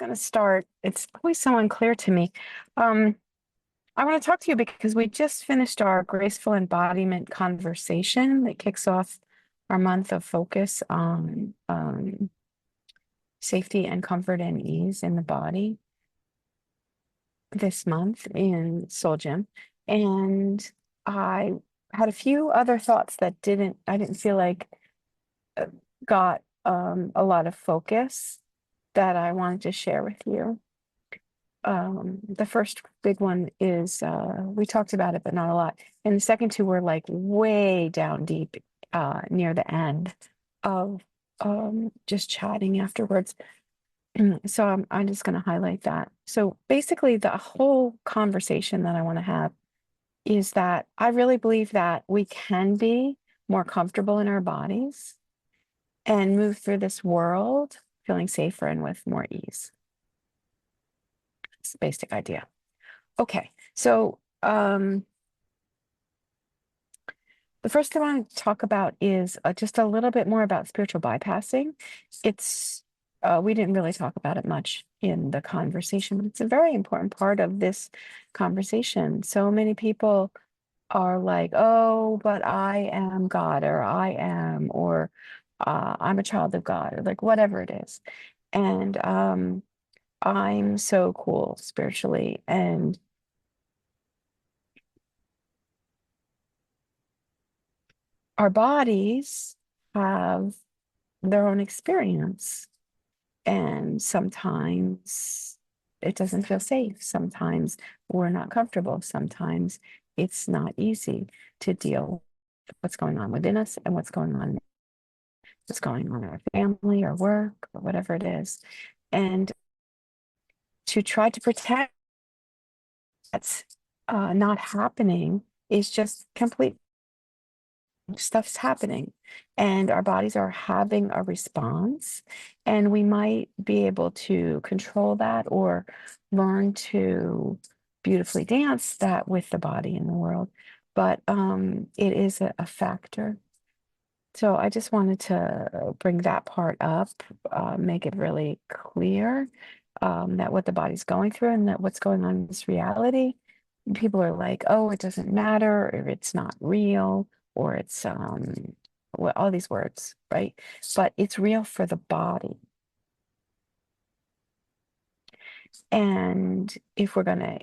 going to start. It's always so unclear to me. Um, I want to talk to you because we just finished our graceful embodiment conversation that kicks off our month of focus on safety and comfort and ease in the body this month in Soul Gym. And I had a few other thoughts that I didn't feel like got a lot of focus that I wanted to share with you. The first big one is we talked about it, but not a lot. And the second two were like way down deep near the end of just chatting afterwards. So I'm just going to highlight that. So basically, the whole conversation that I want to have is that I really believe that we can be more comfortable in our bodies and move through this world feeling safer and with more ease. It's the basic idea. Okay, so the first thing I want to talk about is just a little bit more about spiritual bypassing. It's we didn't really talk about it much in the conversation, but it's a very important part of this conversation. So many people are like, oh, but I am God, or I am, or I'm a child of God, or like whatever it is. And I'm so cool spiritually, and our bodies have their own experience. And sometimes it doesn't feel safe. Sometimes we're not comfortable. Sometimes it's not easy to deal with what's going on within us and what's going on in our family or work or whatever it is. And to try to protect that's not happening is just complete stuff's happening, and our bodies are having a response, and we might be able to control that or learn to beautifully dance that with the body in the world. But it is a factor. So I just wanted to bring that part up, make it really clear that what the body's going through and that what's going on in this reality. People are like, oh, it doesn't matter, or it's not real, or it's well, all these words, right? But it's real for the body. And if we're going to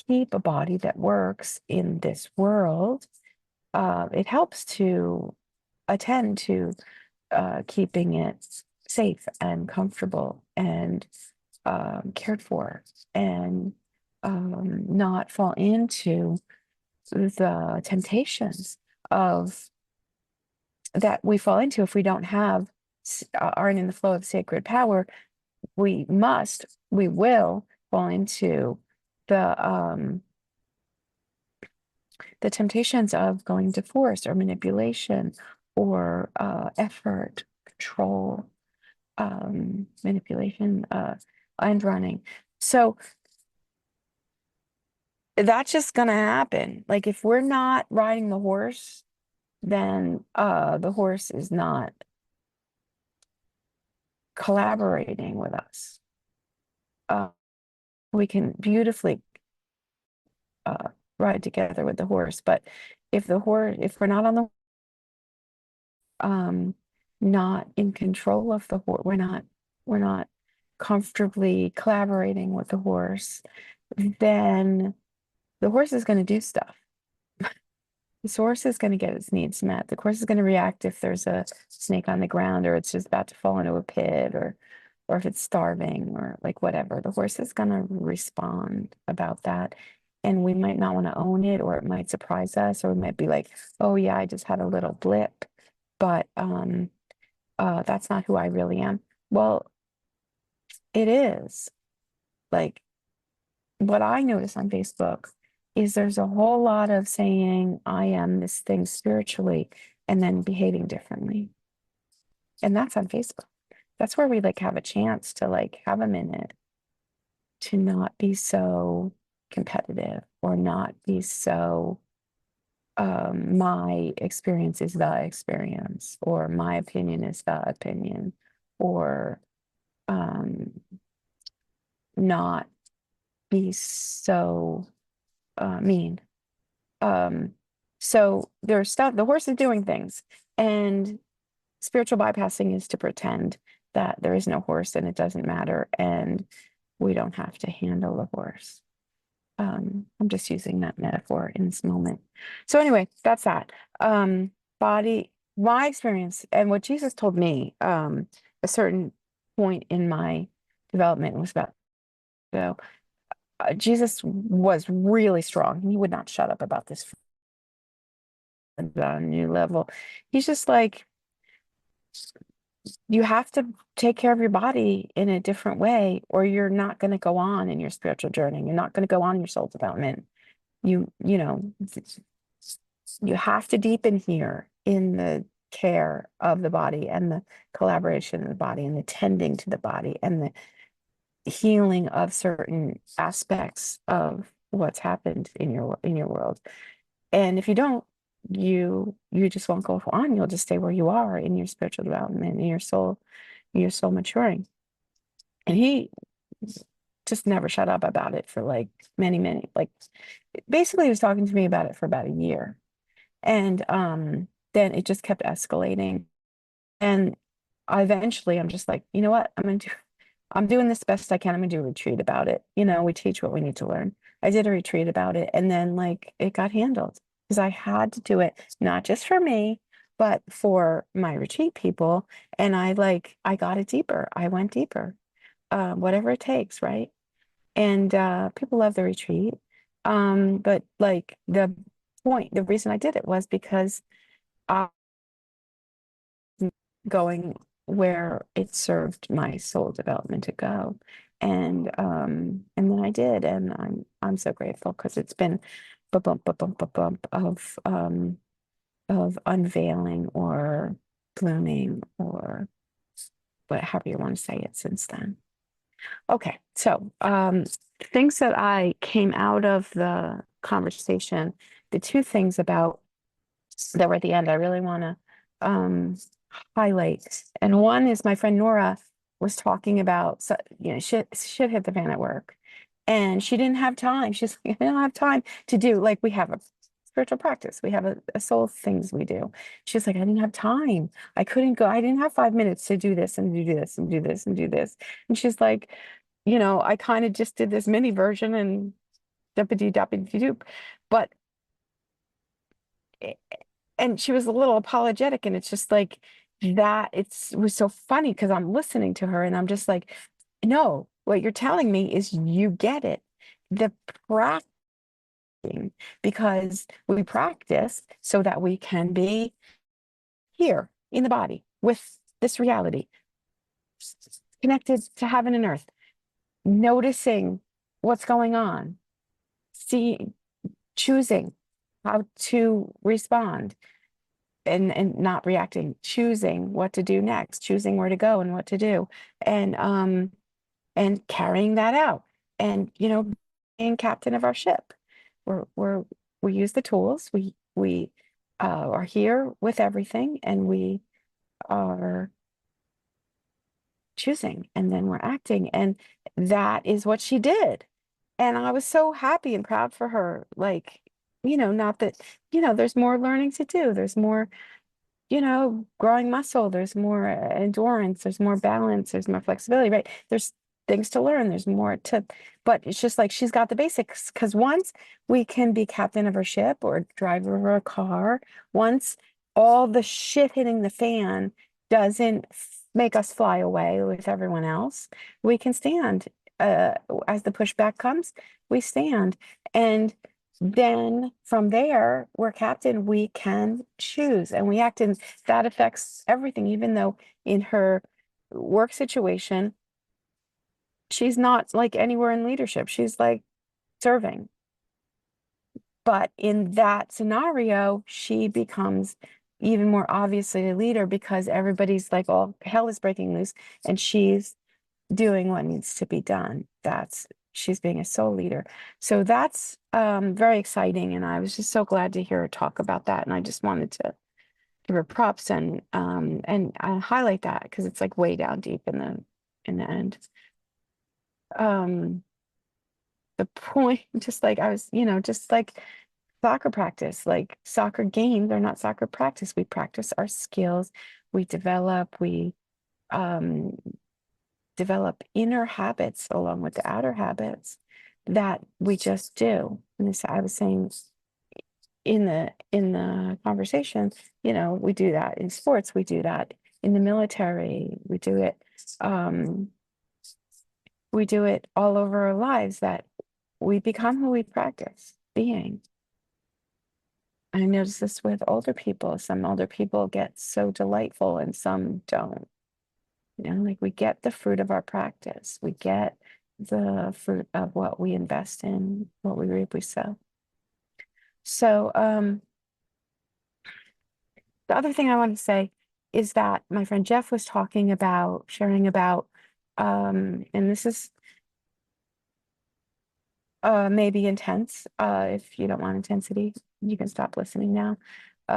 keep a body that works in this world, it helps to attend to keeping it safe and comfortable and cared for, and not fall into the temptations of that we fall into if we don't have aren't in the flow of sacred power. We will fall into the temptations of going to force or manipulation or effort, control, manipulation, and running. So that's just gonna happen. Like if we're not riding the horse, then the horse is not collaborating with us. We can beautifully ride together with the horse, but if we're not on the not in control of the horse, we're not comfortably collaborating with the horse, then the horse is going to do stuff. The horse is going to get its needs met. The horse is going to react if there's a snake on the ground, or it's just about to fall into a pit, or if it's starving, or like whatever. The horse is going to respond about that. And we might not want to own it, or it might surprise us, or we might be like, oh yeah, I just had a little blip, but that's not who I really am. Well, it is. Like what I notice on Facebook is there's a whole lot of saying I am this thing spiritually and then behaving differently. And that's on Facebook. That's where we like have a chance to like have a minute to not be so competitive, or not be so my experience is the experience, or my opinion is the opinion, or not be so mean. So there's stuff, the horse is doing things, and spiritual bypassing is to pretend that there is no horse and it doesn't matter, and we don't have to handle the horse. I'm just using that metaphor in this moment. So anyway, that's that. Body, my experience and what Jesus told me, a certain point in my development was about, Jesus was really strong. He would not shut up about this on a new level. He's just like, you have to take care of your body in a different way, or you're not going to go on in your spiritual journey. You're not going to go on in your soul development. You know, you have to deepen here in the care of the body and the collaboration of the body and the tending to the body and the healing of certain aspects of what's happened in your world. And if you don't, you just won't go on. You'll just stay where you are in your spiritual development, in your soul maturing. And he just never shut up about it for like many, like basically he was talking to me about it for about a year. And then it just kept escalating. And eventually I'm just like, you know what? I'm doing this best I can. I'm gonna do a retreat about it. You know, we teach what we need to learn. I did a retreat about it, and then like it got handled because I had to do it, not just for me, but for my retreat people. And I got it deeper. I went deeper, whatever it takes, right? And people love the retreat. But like the reason I did it was because I was going where it served my soul development to go. And then I did, and I'm so grateful because it's been a bump of unveiling or blooming or whatever you want to say it since then. Okay, so things that I came out of the conversation, the two things about that were at the end, I really want to highlight. And one is my friend Nora was talking about, so, you know, shit hit the fan at work, and she didn't have time. She's like, I don't have time to do, like, we have a spiritual practice, we have a soul things we do. She's like, I didn't have time. I couldn't go. I didn't have 5 minutes to do this and do this and do this and do this. And she's like, you know, I kind of just did this mini version and duppity-duppity-doop. But and she was a little apologetic, and it's just like that. It was so funny because I'm listening to her and I'm just like, no, what you're telling me is you get it. The practicing, because we practice so that we can be here in the body with this reality, connected to heaven and earth, noticing what's going on, see, choosing how to respond, and not reacting, choosing what to do next, choosing where to go and what to do, and carrying that out, and you know, being captain of our ship. We use the tools, we are here with everything, and we are choosing, and then we're acting, and that is what she did. And I was so happy and proud for her. Like, you know, not that, you know, there's more learning to do, there's more, you know, growing muscle, there's more endurance, there's more balance, there's more flexibility, right? There's things to learn, there's more to, but it's just like she's got the basics. Because once we can be captain of our ship or driver of our car, once all the shit hitting the fan doesn't make us fly away with everyone else, we can stand. As the pushback comes, we stand. And then from there, we're captain, we can choose and we act, and that affects everything. Even though in her work situation, she's not like anywhere in leadership, she's like serving. But in that scenario, she becomes even more obviously a leader because everybody's like, all hell is breaking loose, and she's doing what needs to be done. She's being a soul leader. So that's very exciting. And I was just so glad to hear her talk about that. And I just wanted to give her props and highlight that because it's like way down deep in the end. the point, just like I was, just like soccer practice, like soccer games are not soccer practice. We practice our skills, we um, develop inner habits along with the outer habits that we just do. And this, I was saying in the conversation, we do that in sports, we do that in the military, um, we do it all over our lives that we become who we practice being. I notice this with older people. Some older people get so delightful and some don't. Like we get the fruit of our practice. We get the fruit of what we invest in, what we reap, we sow. So, the other thing I want to say is that my friend Jeff was sharing about, and this is maybe intense. If you don't want intensity, you can stop listening now.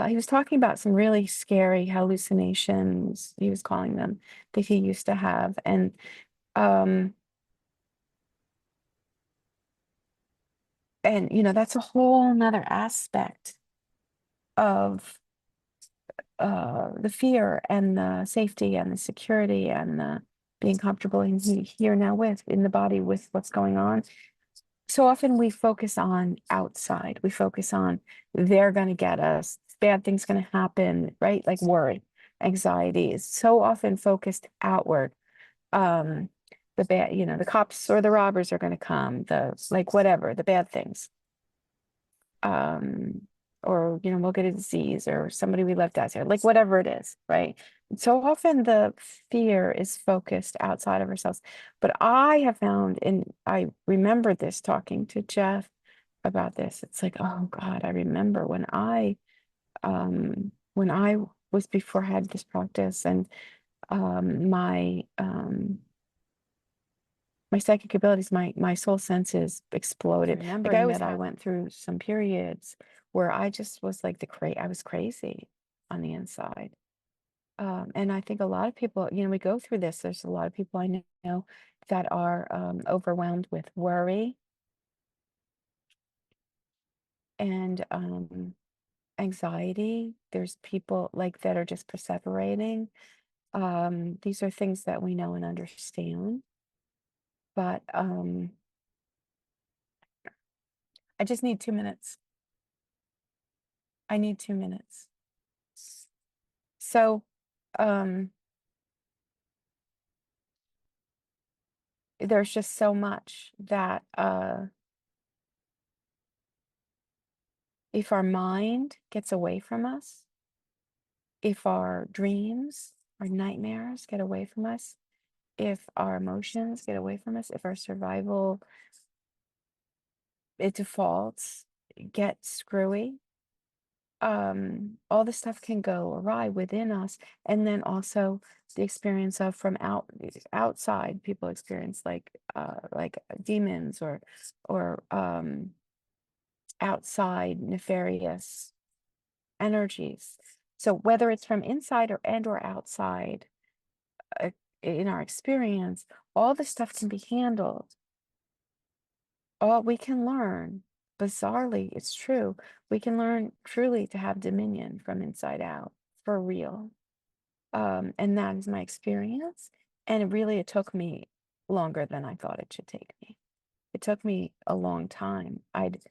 He was talking about some really scary hallucinations, he was calling them, that he used to have. Um, and that's a whole nother aspect of the fear and the safety and the security and the being comfortable here now in the body with what's going on. So often we focus on outside. We focus on they're going to get us, bad things going to happen, right? Like worry, anxiety is so often focused outward. Um, the bad, the cops or the robbers are going to come, like whatever, the bad things. Um, or we'll get a disease or somebody we left out here, like whatever it is, right? So often the fear is focused outside of ourselves. But I have found, and I remember this talking to Jeff about this. It's like, oh God, I remember when I was before I had this practice and my psychic abilities, my soul senses exploded. Like I went through some periods where I just was like I was crazy on the inside. And I think a lot of people, we go through this. There's a lot of people I know that are overwhelmed with worry and anxiety. There's people like that are just perseverating. These are things that we know and understand, but I just need 2 minutes. I need 2 minutes. So, there's just so much that if our mind gets away from us, if our dreams, our nightmares get away from us, if our emotions get away from us, if our survival, it defaults, get screwy, all this stuff can go awry within us. And then also the experience of from outside, people experience like demons or outside nefarious energies. So whether it's from inside or outside, uh, in our experience, all this stuff can be handled. All we can learn, bizarrely, it's true, we can learn truly to have dominion from inside out, for real. And that is my experience. And it took me longer than I thought it should take me. It took me a long time. I'd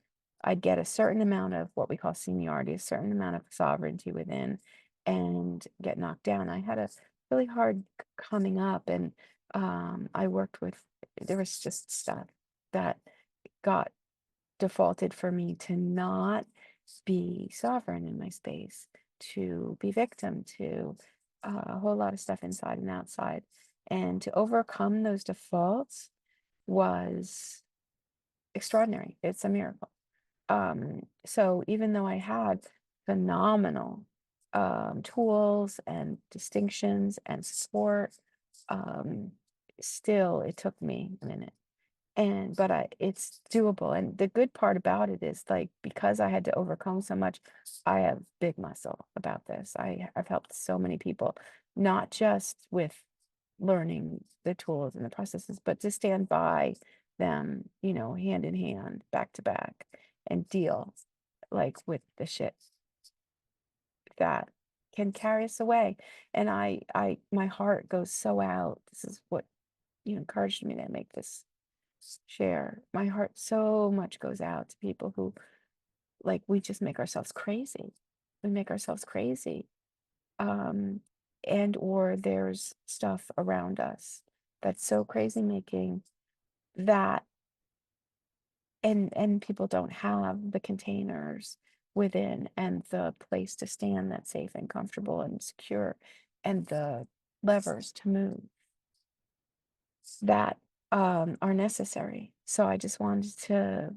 get a certain amount of what we call seniority, a certain amount of sovereignty within, and get knocked down. I had a really hard coming up, and I worked with. There was just stuff that got defaulted for me to not be sovereign in my space, to be victim to a whole lot of stuff inside and outside, and to overcome those defaults was extraordinary. It's a miracle. So even though I had phenomenal tools and distinctions and support, um, still it took me a minute. But it's doable. And the good part about it is like because I had to overcome so much, I have big muscle about this. I've helped so many people, not just with learning the tools and the processes, but to stand by them, hand in hand, back to back, and deal like with the shit that can carry us away. And my heart goes so out. This is what encouraged me to make this share. My heart so much goes out to people who, like, we just make ourselves crazy. We make ourselves crazy. And or there's stuff around us that's so crazy making that and people don't have the containers within and the place to stand that's safe and comfortable and secure and the levers to move that are necessary. So I just wanted to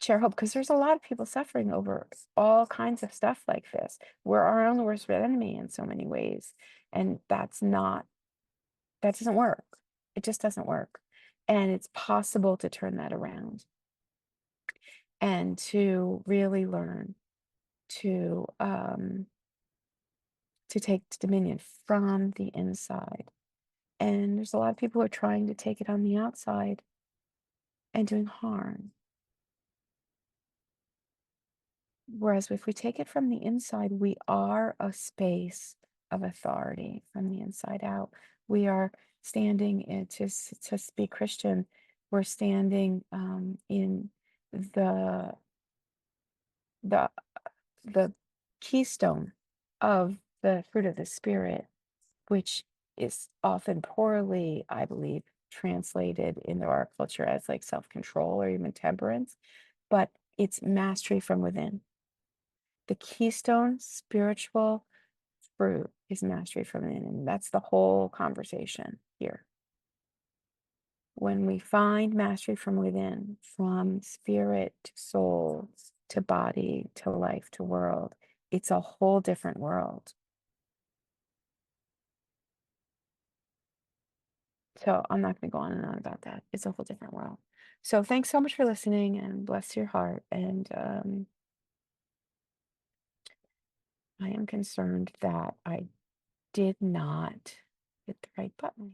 share hope because there's a lot of people suffering over all kinds of stuff like this. We're our own worst enemy in so many ways, and that doesn't work. It just doesn't work. And it's possible to turn that around and to really learn to take dominion from the inside. And there's a lot of people who are trying to take it on the outside and doing harm. Whereas if we take it from the inside, we are a space of authority from the inside out. We are standing to speak Christian. We're standing in the the the keystone of the fruit of the Spirit, which is often poorly, I believe, translated into our culture as like self-control or even temperance, but it's mastery from within. The keystone spiritual fruit is mastery from within, and that's the whole conversation here. When we find mastery from within, from spirit to soul to body to life to world, it's a whole different world. So I'm not going to go on and on about that. It's a whole different world. So thanks so much for listening and bless your heart. And I am concerned that I did not hit the right button.